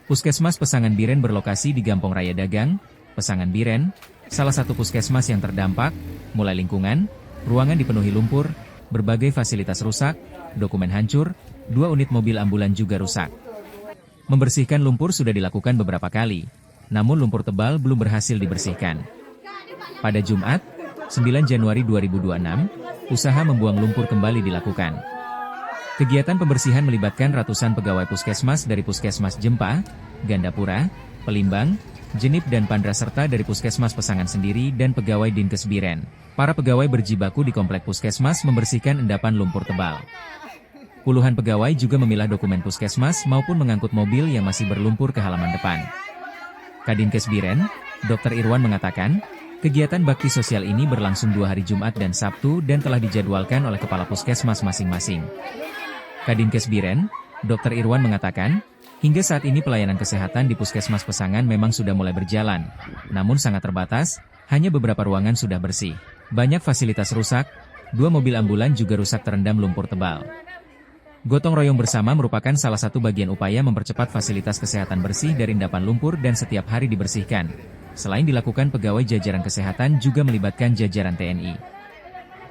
Puskesmas Pesangan Biren berlokasi di Gampong Raya Dagang, Pesangan Biren, salah satu puskesmas yang terdampak, mulai lingkungan, ruangan dipenuhi lumpur, berbagai fasilitas rusak, dokumen hancur, 2 unit mobil ambulan juga rusak. Membersihkan lumpur sudah dilakukan beberapa kali, namun lumpur tebal belum berhasil dibersihkan. Pada Jumat, 9 Januari 2026, usaha membuang lumpur kembali dilakukan. Kegiatan pembersihan melibatkan ratusan pegawai puskesmas dari Puskesmas Jempa, Gandapura, Pelimbang, Jenip dan Pandra serta dari Puskesmas Pesangan sendiri dan pegawai Dinkes Biren. Para pegawai berjibaku di komplek puskesmas membersihkan endapan lumpur tebal. Puluhan pegawai juga memilah dokumen puskesmas maupun mengangkut mobil yang masih berlumpur ke halaman depan. Kadinkes Biren, Dr. Irwan mengatakan, kegiatan bakti sosial ini berlangsung 2 hari Jumat dan Sabtu dan telah dijadwalkan oleh kepala puskesmas masing-masing. Kadinkes Biren, Dr. Irwan mengatakan, hingga saat ini pelayanan kesehatan di Puskesmas Pesangan memang sudah mulai berjalan, namun sangat terbatas, hanya beberapa ruangan sudah bersih. Banyak fasilitas rusak, 2 mobil ambulan juga rusak terendam lumpur tebal. Gotong royong bersama merupakan salah satu bagian upaya mempercepat fasilitas kesehatan bersih dari endapan lumpur dan setiap hari dibersihkan. Selain dilakukan pegawai jajaran kesehatan juga melibatkan jajaran TNI.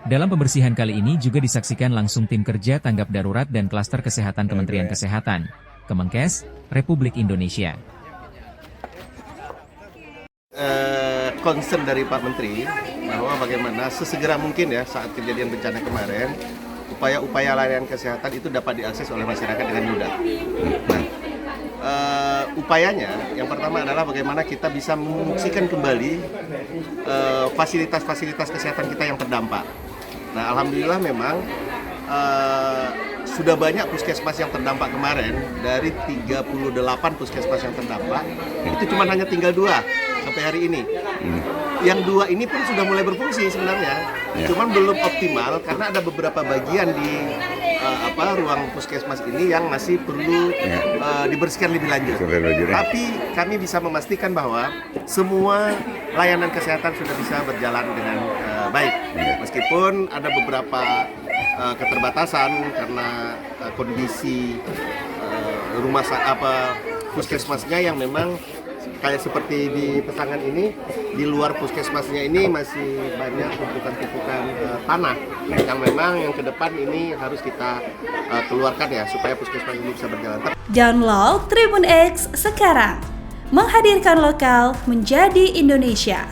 Dalam pembersihan kali ini juga disaksikan langsung tim kerja tanggap darurat dan klaster kesehatan Kementerian Kesehatan, Kemenkes, Republik Indonesia. Concern dari Pak Menteri bahwa bagaimana sesegera mungkin ya saat kejadian bencana kemarin, upaya-upaya layanan kesehatan itu dapat diakses oleh masyarakat dengan mudah. Nah, upayanya yang pertama adalah bagaimana kita bisa memfungsikan kembali fasilitas-fasilitas kesehatan kita yang terdampak. Nah, alhamdulillah memang sudah banyak puskesmas yang terdampak kemarin. Dari 38 puskesmas yang terdampak, itu cuma hanya tinggal 2 sampai hari ini. Yang 2 ini pun sudah mulai berfungsi sebenarnya, cuman belum optimal karena ada beberapa bagian di ruang puskesmas ini yang masih perlu dibersihkan lebih lanjut. Tapi kami bisa memastikan bahwa semua layanan kesehatan sudah bisa berjalan dengan baik. Meskipun ada beberapa keterbatasan karena kondisi puskesmasnya yang memang kayak seperti di Pesangan ini, di luar puskesmasnya ini masih banyak tumpukan-tumpukan tanah yang ke depan ini harus kita keluarkan ya supaya puskesmas ini bisa berjalan. Download Tribun X sekarang, menghadirkan lokal menjadi Indonesia.